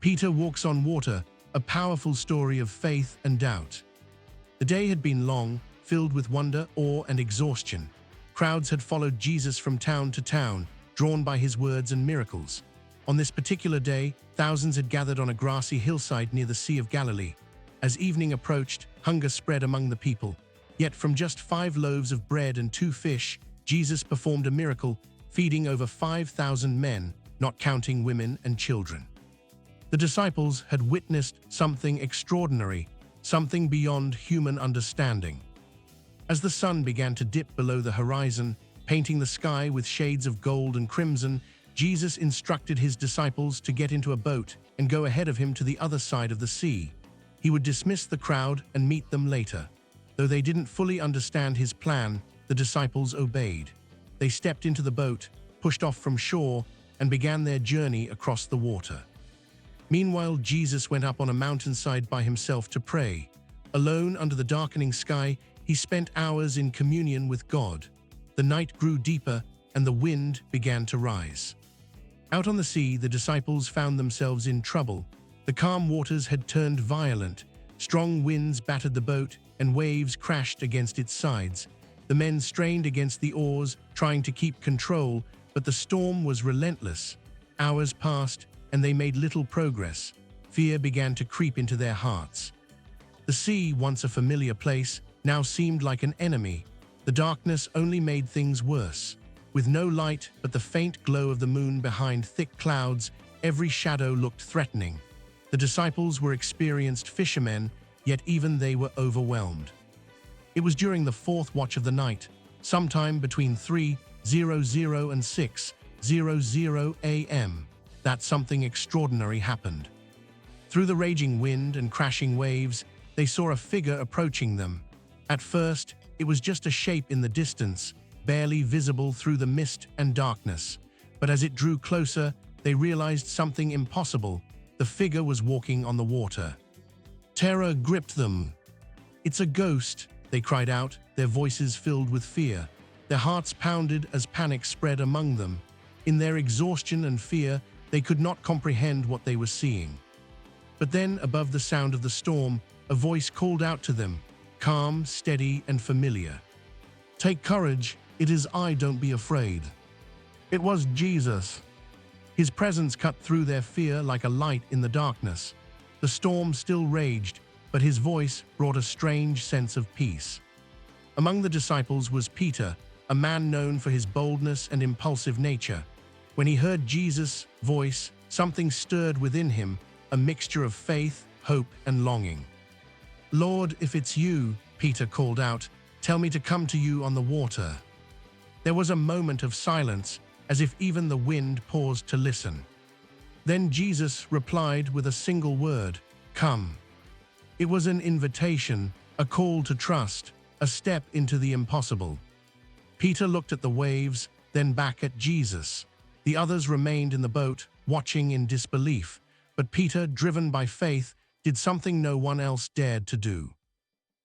Peter walks on water, a powerful story of faith and doubt. The day had been long, filled with wonder, awe, and exhaustion. Crowds had followed Jesus from town to town, drawn by his words and miracles. On this particular day, thousands had gathered on a grassy hillside near the Sea of Galilee. As evening approached, hunger spread among the people. Yet from just 5 loaves of bread and 2 fish, Jesus performed a miracle, feeding over 5,000 men, not counting women and children. The disciples had witnessed something extraordinary, something beyond human understanding. As the sun began to dip below the horizon, painting the sky with shades of gold and crimson, Jesus instructed his disciples to get into a boat and go ahead of him to the other side of the sea. He would dismiss the crowd and meet them later. Though they didn't fully understand his plan, the disciples obeyed. They stepped into the boat, pushed off from shore, and began their journey across the water. Meanwhile, Jesus went up on a mountainside by himself to pray. Alone under the darkening sky, he spent hours in communion with God. The night grew deeper, and the wind began to rise. Out on the sea, the disciples found themselves in trouble. The calm waters had turned violent. Strong winds battered the boat, and waves crashed against its sides. The men strained against the oars, trying to keep control, but the storm was relentless. Hours passed, and they made little progress. Fear began to creep into their hearts. The sea, once a familiar place, now seemed like an enemy. The darkness only made things worse. With no light but the faint glow of the moon behind thick clouds, every shadow looked threatening. The disciples were experienced fishermen, yet even they were overwhelmed. It was during the 4th watch of the night, sometime between 3:00 and 6:00 a.m., that something extraordinary happened. Through the raging wind and crashing waves, they saw a figure approaching them. At first, it was just a shape in the distance, barely visible through the mist and darkness. But as it drew closer, they realized something impossible. The figure was walking on the water. Terror gripped them. "It's a ghost," they cried out, their voices filled with fear. Their hearts pounded as panic spread among them. In their exhaustion and fear, they could not comprehend what they were seeing. But then, above the sound of the storm, a voice called out to them, calm, steady, and familiar. "Take courage, it is I, don't be afraid." It was Jesus. His presence cut through their fear like a light in the darkness. The storm still raged, but his voice brought a strange sense of peace. Among the disciples was Peter, a man known for his boldness and impulsive nature. When he heard Jesus' voice, something stirred within him, a mixture of faith, hope, and longing. "Lord, if it's you," Peter called out, "tell me to come to you on the water." There was a moment of silence, as if even the wind paused to listen. Then Jesus replied with a single word, "Come." It was an invitation, a call to trust, a step into the impossible. Peter looked at the waves, then back at Jesus. The others remained in the boat, watching in disbelief, but Peter, driven by faith, did something no one else dared to do.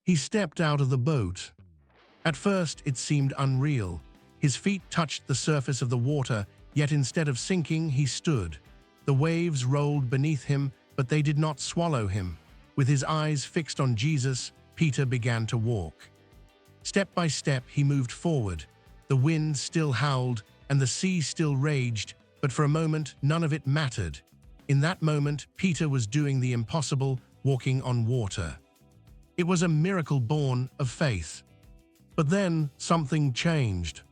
He stepped out of the boat. At first, it seemed unreal. His feet touched the surface of the water, yet instead of sinking, he stood. The waves rolled beneath him, but they did not swallow him. With his eyes fixed on Jesus, Peter began to walk. Step by step, he moved forward. The wind still howled, and the sea still raged, but for a moment, none of it mattered. In that moment, Peter was doing the impossible, walking on water. It was a miracle born of faith. But then, something changed.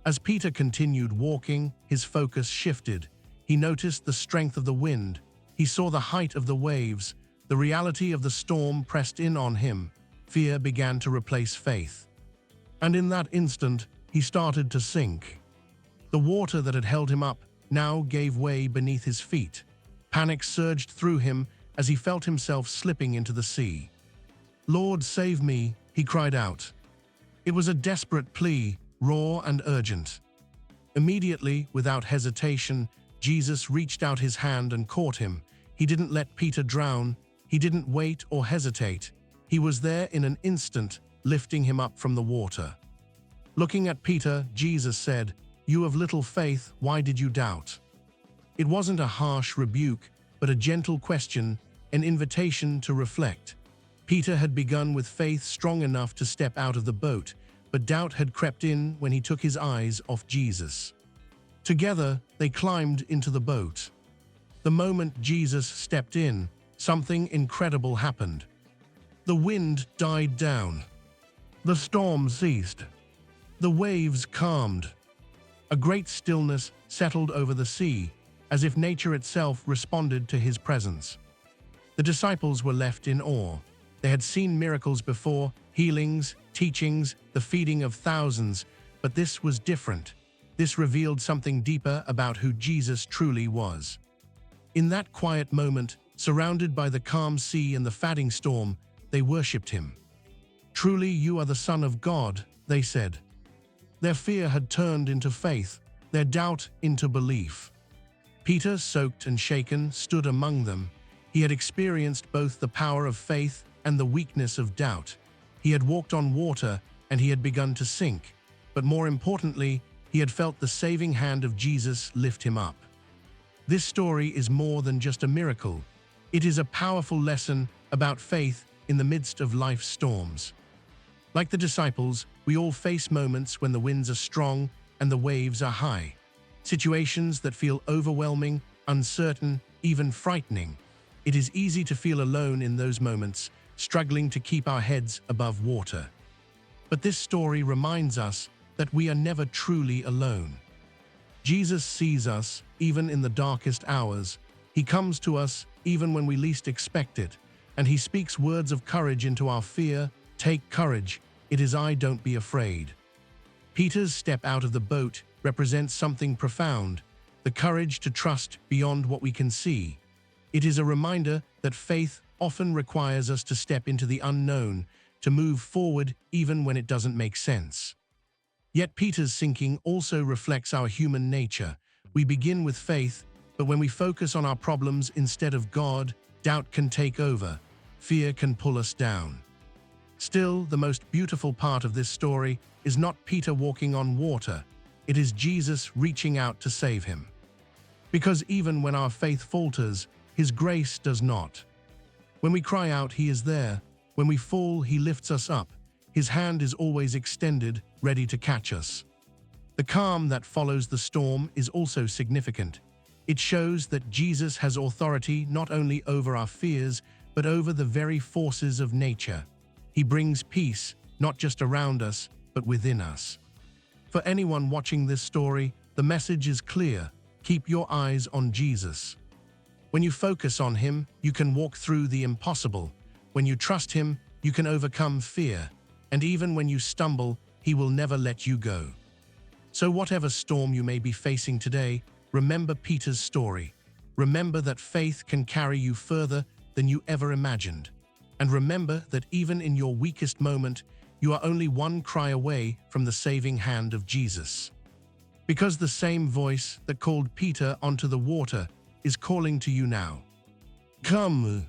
As Peter continued walking, his focus shifted. He noticed the strength of the wind. He saw the height of the waves. The reality of the storm pressed in on him. Fear began to replace faith. And in that instant, he started to sink. The water that had held him up now gave way beneath his feet. Panic surged through him as he felt himself slipping into the sea. "Lord, save me," he cried out. It was a desperate plea, raw and urgent. Immediately, without hesitation, Jesus reached out his hand and caught him. He didn't let Peter drown. He didn't wait or hesitate. He was there in an instant, lifting him up from the water. Looking at Peter, Jesus said, "You of little faith, why did you doubt?" It wasn't a harsh rebuke, but a gentle question, an invitation to reflect. Peter had begun with faith strong enough to step out of the boat, but doubt had crept in when he took his eyes off Jesus. Together, they climbed into the boat. The moment Jesus stepped in, something incredible happened. The wind died down. The storm ceased. The waves calmed. A great stillness settled over the sea, as if nature itself responded to his presence. The disciples were left in awe. They had seen miracles before, healings, teachings, the feeding of thousands, but this was different. This revealed something deeper about who Jesus truly was. In that quiet moment, surrounded by the calm sea and the fatting storm, they worshipped him. "Truly you are the Son of God," they said. Their fear had turned into faith, their doubt into belief. Peter, soaked and shaken, stood among them. He had experienced both the power of faith and the weakness of doubt. He had walked on water and he had begun to sink, but more importantly, he had felt the saving hand of Jesus lift him up. This story is more than just a miracle. It is a powerful lesson about faith in the midst of life's storms. Like the disciples, we all face moments when the winds are strong and the waves are high. Situations that feel overwhelming, uncertain, even frightening. It is easy to feel alone in those moments, struggling to keep our heads above water. But this story reminds us that we are never truly alone. Jesus sees us, even in the darkest hours. He comes to us, even when we least expect it, and he speaks words of courage into our fear. "Take courage, it is I, don't be afraid." Peter's step out of the boat represents something profound, the courage to trust beyond what we can see. It is a reminder that faith often requires us to step into the unknown, to move forward even when it doesn't make sense. Yet Peter's sinking also reflects our human nature. We begin with faith, but when we focus on our problems instead of God, doubt can take over. Fear can pull us down. Still, the most beautiful part of this story is not Peter walking on water. It is Jesus reaching out to save him. Because even when our faith falters, his grace does not. When we cry out, he is there. When we fall, he lifts us up. His hand is always extended, ready to catch us. The calm that follows the storm is also significant. It shows that Jesus has authority not only over our fears, but over the very forces of nature. He brings peace, not just around us, but within us. For anyone watching this story, the message is clear. Keep your eyes on Jesus. When you focus on him, you can walk through the impossible. When you trust him, you can overcome fear. And even when you stumble, he will never let you go. So whatever storm you may be facing today, remember Peter's story. Remember that faith can carry you further than you ever imagined. And remember that even in your weakest moment, you are only one cry away from the saving hand of Jesus. Because the same voice that called Peter onto the water is calling to you now. Come.